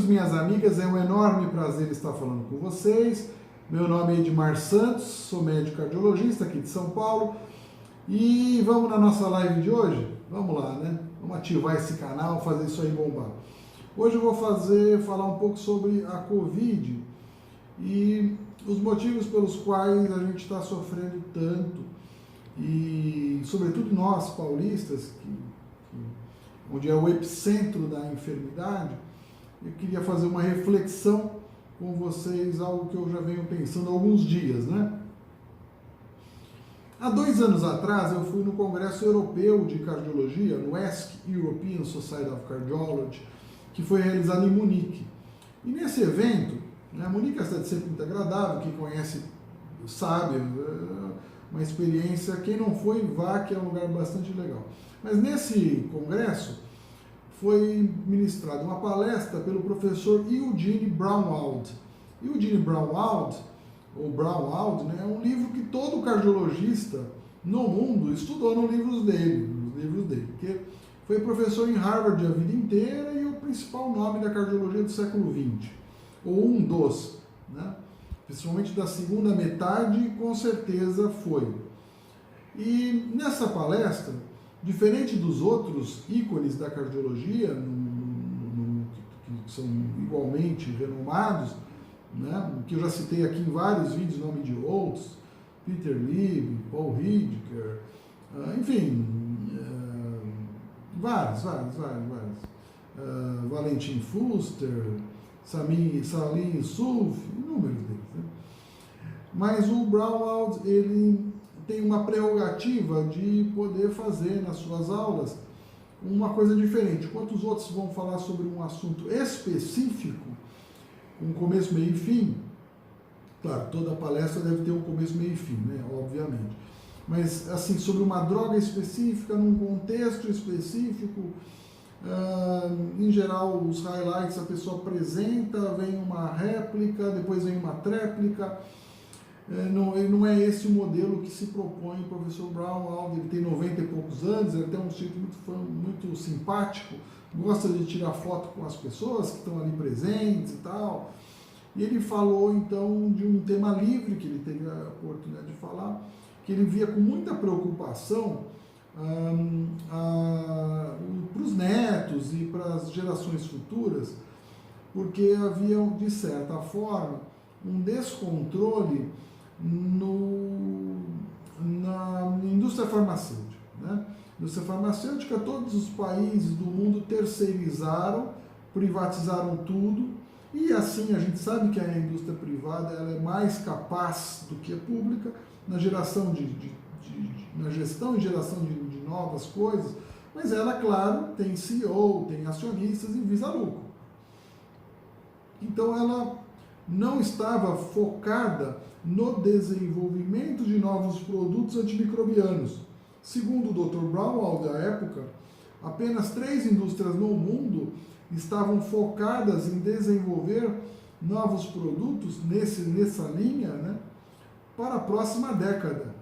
amigos, minhas amigas, é um enorme prazer estar falando com vocês. Meu nome é Edmar Santos, sou médico cardiologista aqui de São Paulo e vamos na nossa live de hoje? Vamos lá, né? Vamos ativar esse canal, fazer isso aí bombar. Hoje eu vou falar um pouco sobre a Covid e os motivos pelos quais a gente está sofrendo tanto e, sobretudo nós paulistas, onde é o epicentro da enfermidade. Eu queria fazer uma reflexão com vocês, algo que eu já venho pensando há alguns dias, né? Há 2 anos atrás eu fui no Congresso Europeu de Cardiologia, no ESC, European Society of Cardiology, que foi realizado em Munique. E nesse evento, né, Munique é uma cidade sempre muito agradável, quem conhece sabe, uma experiência, quem não foi, vá, que é um lugar bastante legal. Mas nesse congresso foi ministrada uma palestra pelo professor Eugene Braunwald. Eugene Braunwald, ou Braunwald, né, é um livro que todo cardiologista no mundo estudou nos livros dele, porque foi professor em Harvard a vida inteira e o principal nome da cardiologia do século XX, ou um dos, né? Principalmente da segunda metade, com certeza foi. E nessa palestra, diferente dos outros ícones da cardiologia, que são igualmente renomados, né, que eu já citei aqui em vários vídeos, nome de outros, Peter Lieb, Paul Ridker, enfim, vários. Valentin Fuster, Salim Yusuf, inúmeros deles. Né? Mas o Braunwald, ele tem uma prerrogativa de poder fazer nas suas aulas uma coisa diferente. Enquanto os outros vão falar sobre um assunto específico, um começo, meio e fim, claro, toda palestra deve ter um começo, meio e fim, né? Obviamente. Mas, assim, sobre uma droga específica, num contexto específico, em geral, os highlights a pessoa apresenta, vem uma réplica, depois vem uma tréplica. Não é esse o modelo que se propõe o professor Braunwald. Ele tem 90 e poucos anos, ele tem um jeito muito simpático, gosta de tirar foto com as pessoas que estão ali presentes e tal. E ele falou, então, de um tema livre que ele teve a oportunidade de falar, que ele via com muita preocupação para os netos e para as gerações futuras, porque havia, de certa forma, um descontrole na indústria farmacêutica. Né? Indústria farmacêutica, todos os países do mundo terceirizaram, privatizaram tudo, e assim a gente sabe que a indústria privada ela é mais capaz do que a pública na geração na gestão e geração de novas coisas, mas ela, claro, tem CEO, tem acionistas e visa lucro. Então ela não estava focada no desenvolvimento de novos produtos antimicrobianos. Segundo o Dr. Braunwald, à época, apenas 3 indústrias no mundo estavam focadas em desenvolver novos produtos nessa linha, né, para a próxima década,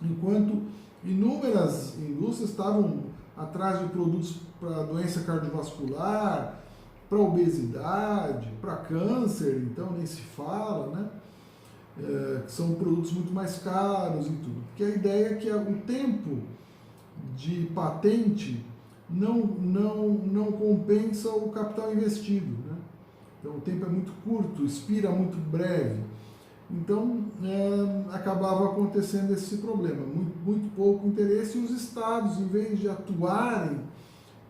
enquanto inúmeras indústrias estavam atrás de produtos para doença cardiovascular, para obesidade, para câncer, então nem se fala, né? Que são produtos muito mais caros e tudo. Porque a ideia é que o tempo de patente não compensa o capital investido, né? Então o tempo é muito curto, expira muito breve. Então acabava acontecendo esse problema, muito pouco interesse, e os estados, em vez de atuarem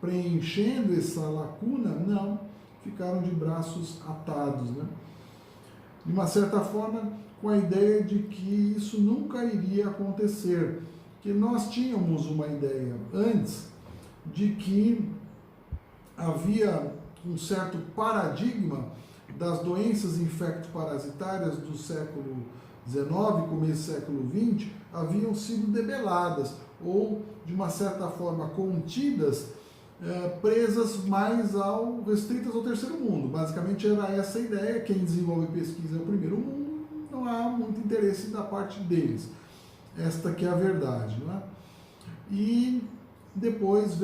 preenchendo essa lacuna, não, ficaram de braços atados, né? De uma certa forma, com a ideia de que isso nunca iria acontecer, que nós tínhamos uma ideia antes de que havia um certo paradigma das doenças infecto-parasitárias do século XIX, começo do século XX, haviam sido debeladas, ou, de uma certa forma, contidas, presas mais restritas ao terceiro mundo. Basicamente era essa a ideia. Quem desenvolve pesquisa é o primeiro mundo, não há muito interesse da parte deles. Esta que é a verdade, não é? E depois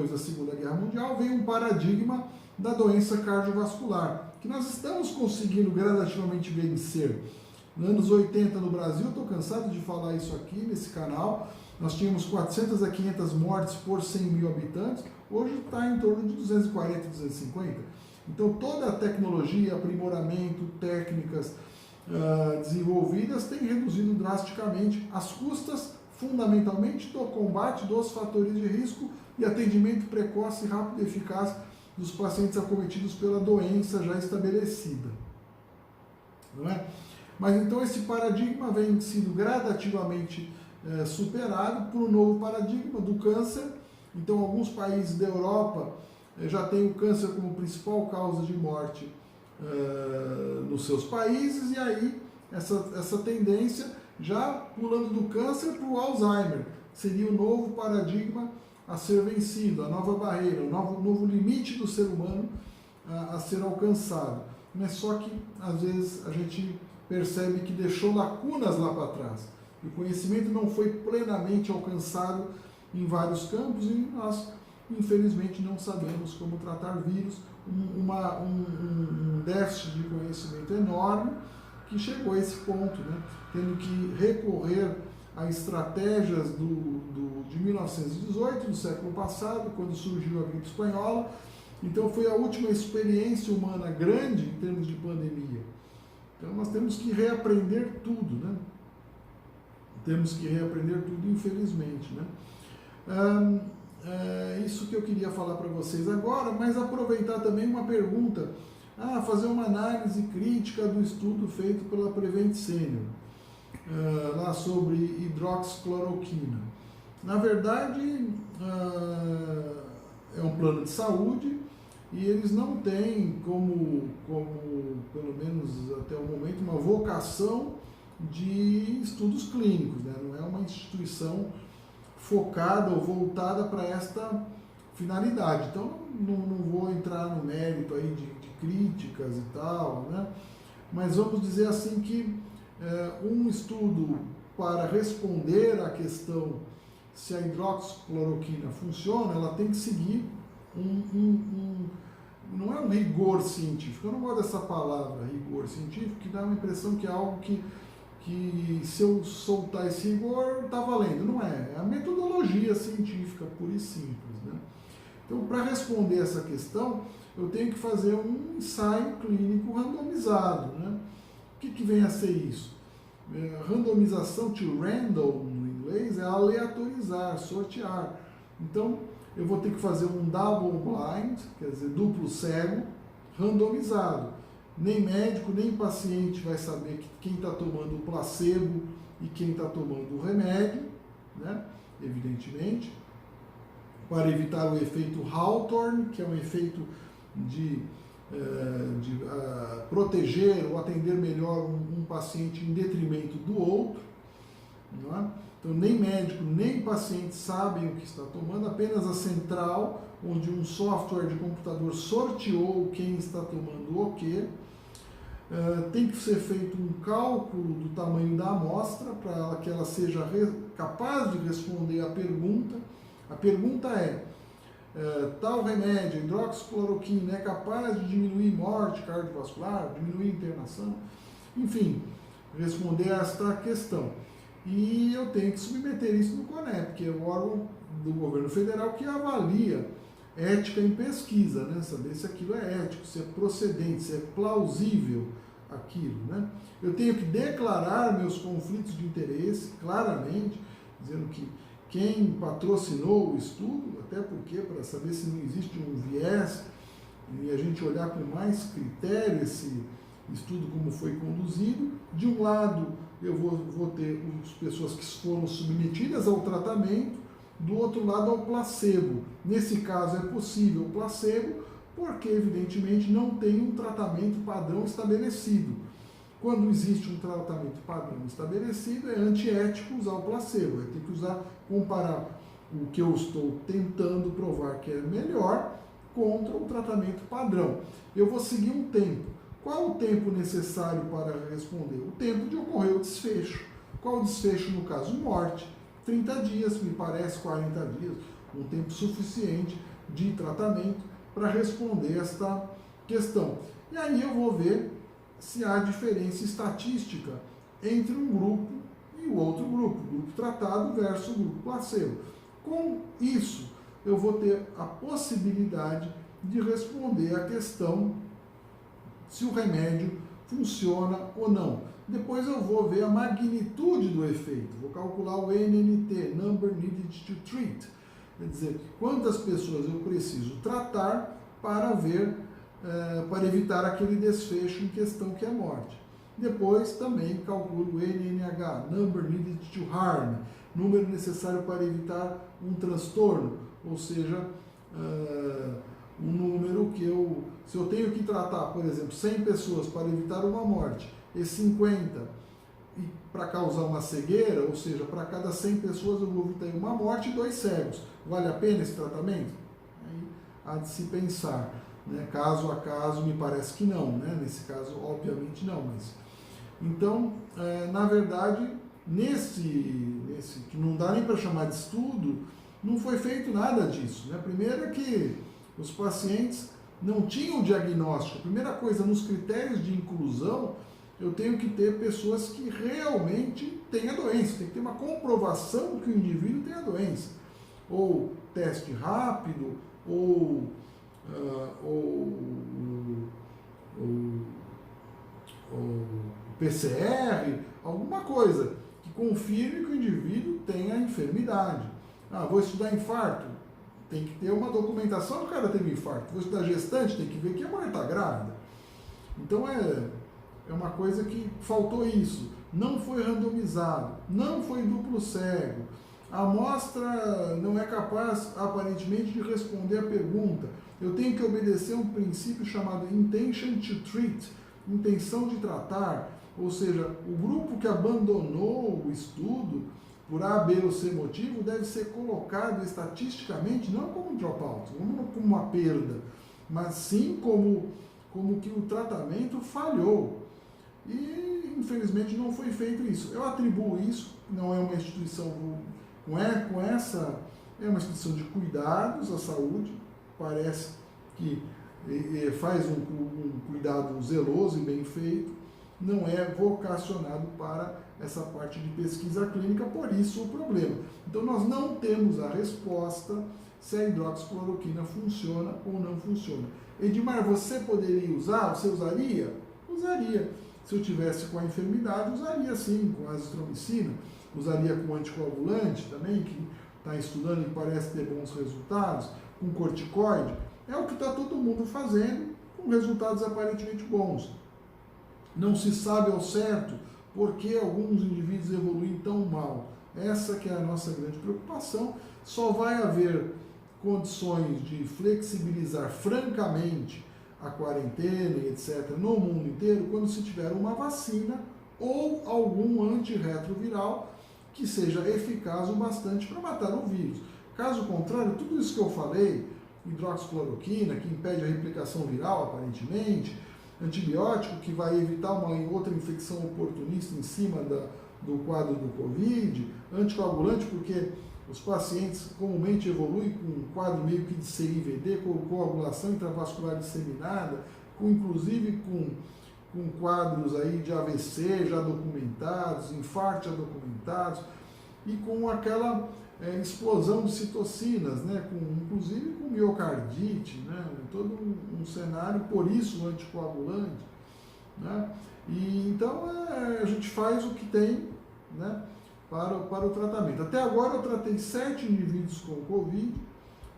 da Segunda Guerra Mundial, veio um paradigma da doença cardiovascular, que nós estamos conseguindo gradativamente vencer. Nos anos 80 no Brasil, estou cansado de falar isso aqui nesse canal, nós tínhamos 400 a 500 mortes por 100 mil habitantes, hoje está em torno de 240, 250. Então toda a tecnologia, aprimoramento, técnicas desenvolvidas tem reduzido drasticamente as custas, fundamentalmente do combate dos fatores de risco e atendimento precoce, rápido e eficaz dos pacientes acometidos pela doença já estabelecida. Não é? Mas então esse paradigma vem sendo gradativamente superado por um novo paradigma do câncer. Então alguns países da Europa já têm o câncer como principal causa de morte nos seus países, e aí essa tendência já pulando do câncer para o Alzheimer, seria o novo paradigma a ser vencido, a nova barreira, o novo limite do ser humano a ser alcançado. Mas só que às vezes a gente percebe que deixou lacunas lá para trás. O conhecimento não foi plenamente alcançado em vários campos e nós, infelizmente, não sabemos como tratar vírus. Um déficit de conhecimento enorme que chegou a esse ponto, né? Tendo que recorrer a estratégias de 1918, do século passado, quando surgiu a gripe espanhola. Então foi a última experiência humana grande em termos de pandemia. Então nós temos que reaprender tudo, né? Temos que reaprender tudo, infelizmente, né? Isso que eu queria falar para vocês agora, mas aproveitar também uma pergunta, fazer uma análise crítica do estudo feito pela Prevent Senior, lá sobre hidroxicloroquina. Na verdade, é um plano de saúde e eles não têm como, pelo menos até o momento, uma vocação de estudos clínicos, né? Não é uma instituição focada ou voltada para esta finalidade. Então, não vou entrar no mérito aí de críticas e tal, né? Mas vamos dizer assim que um estudo para responder à questão se a hidroxicloroquina funciona, ela tem que seguir não é um rigor científico, eu não gosto dessa palavra, rigor científico, que dá uma impressão que é algo que se eu soltar esse rigor, está valendo. Não é, é a metodologia científica pura e simples, né? Então, para responder essa questão, eu tenho que fazer um ensaio clínico randomizado, né? O que vem a ser isso? Randomização, to random no inglês, é aleatorizar, sortear. Então, eu vou ter que fazer um double blind, quer dizer, duplo cego, randomizado. Nem médico, nem paciente vai saber quem está tomando o placebo e quem está tomando o remédio, né? Evidentemente, para evitar o efeito Hawthorne, que é um efeito de proteger ou atender melhor um paciente em detrimento do outro, não é? Então, nem médico, nem paciente sabem o que está tomando, apenas a central, onde um software de computador sorteou quem está tomando o quê. Tem que ser feito um cálculo do tamanho da amostra para que ela seja capaz de responder à pergunta. A pergunta é, tal remédio, hidroxicloroquina, é capaz de diminuir morte cardiovascular, diminuir internação? Enfim, responder a esta questão. E eu tenho que submeter isso no CONEP, que é o órgão do governo federal que avalia ética em pesquisa, né? Saber se aquilo é ético, se é procedente, se é plausível aquilo, né? Eu tenho que declarar meus conflitos de interesse claramente, dizendo que quem patrocinou o estudo, até porque para saber se não existe um viés e a gente olhar com mais critério esse estudo como foi conduzido. De um lado eu vou ter as pessoas que foram submetidas ao tratamento, do outro lado ao placebo. Nesse caso é possível o placebo, porque evidentemente não tem um tratamento padrão estabelecido. Quando existe um tratamento padrão estabelecido, é antiético usar o placebo. Eu tenho que comparar o que eu estou tentando provar que é melhor contra o tratamento padrão. Eu vou seguir um tempo. Qual o tempo necessário para responder? O tempo de ocorrer o desfecho. Qual o desfecho no caso? Morte. 30 dias, me parece, 40 dias, um tempo suficiente de tratamento para responder esta questão. E aí eu vou ver se há diferença estatística entre um grupo e o outro grupo, grupo tratado versus o grupo placebo. Com isso, eu vou ter a possibilidade de responder a questão se o remédio funciona ou não. Depois eu vou ver a magnitude do efeito, vou calcular o NNT, Number Needed to Treat, quer dizer, quantas pessoas eu preciso tratar para para evitar aquele desfecho em questão que é a morte. Depois também calculo o NNH, Number Needed to Harm, número necessário para evitar um transtorno, ou seja, um número que se eu tenho que tratar, por exemplo, 100 pessoas para evitar uma morte e 50 para causar uma cegueira, ou seja, para cada 100 pessoas eu vou evitar uma morte e 2 cegos. Vale a pena esse tratamento? Aí há de se pensar, né? Caso a caso, me parece que não, né? Nesse caso, obviamente não, mas... Então, na verdade, nesse que não dá nem para chamar de estudo, não foi feito nada disso, né? Primeiro é que os pacientes não tinham diagnóstico. Primeira coisa, nos critérios de inclusão, eu tenho que ter pessoas que realmente têm a doença, tem que ter uma comprovação que o indivíduo tem a doença. Ou teste rápido, ou PCR, alguma coisa que confirme que o indivíduo tem a enfermidade. Vou estudar infarto, tem que ter uma documentação do cara ter um infarto. Vou estudar gestante, tem que ver que a mulher está grávida. Então é uma coisa que faltou isso. Não foi randomizado, não foi duplo cego. A amostra não é capaz, aparentemente, de responder a pergunta. Eu tenho que obedecer um princípio chamado intention to treat, intenção de tratar, ou seja, o grupo que abandonou o estudo por A, B ou C motivo deve ser colocado estatisticamente não como um dropout, não como uma perda, mas sim como que o tratamento falhou. E, infelizmente, não foi feito isso. Eu atribuo isso, não é uma instituição com essa, é uma instituição de cuidados à saúde, parece que faz um cuidado zeloso e bem feito, não é vocacionado para essa parte de pesquisa clínica, por isso o problema. Então nós não temos a resposta se a hidroxicloroquina funciona ou não funciona. Edmar, você poderia usar? Você usaria? Usaria. Se eu tivesse com a enfermidade, usaria sim, com azitromicina, usaria com anticoagulante também, que está estudando e parece ter bons resultados, com corticoide. É o que está todo mundo fazendo, com resultados aparentemente bons. Não se sabe ao certo por que alguns indivíduos evoluem tão mal. Essa que é a nossa grande preocupação. Só vai haver condições de flexibilizar francamente a quarentena e etc. no mundo inteiro quando se tiver uma vacina ou algum antirretroviral que seja eficaz o bastante para matar o vírus. Caso contrário, tudo isso que eu falei, hidroxicloroquina, que impede a replicação viral aparentemente, antibiótico que vai evitar uma outra infecção oportunista em cima do quadro do Covid, anticoagulante porque os pacientes comumente evoluem com um quadro meio que de CIVD, com coagulação intravascular disseminada, inclusive com quadros aí de AVC já documentados, infarto já documentados, e com aquela explosão de citocinas, né, inclusive com miocardite, né, todo um cenário, por isso o anticoagulante. Né, e então a gente faz o que tem, né, para o tratamento. Até agora eu tratei 7 indivíduos com Covid,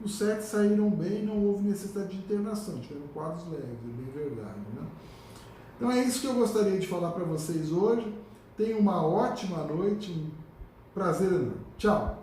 os 7 saíram bem, não houve necessidade de internação, tiveram quadros leves, é bem verdade. Né? Então é isso que eu gostaria de falar para vocês hoje. Tenham uma ótima noite, um prazer enorme. Tchau!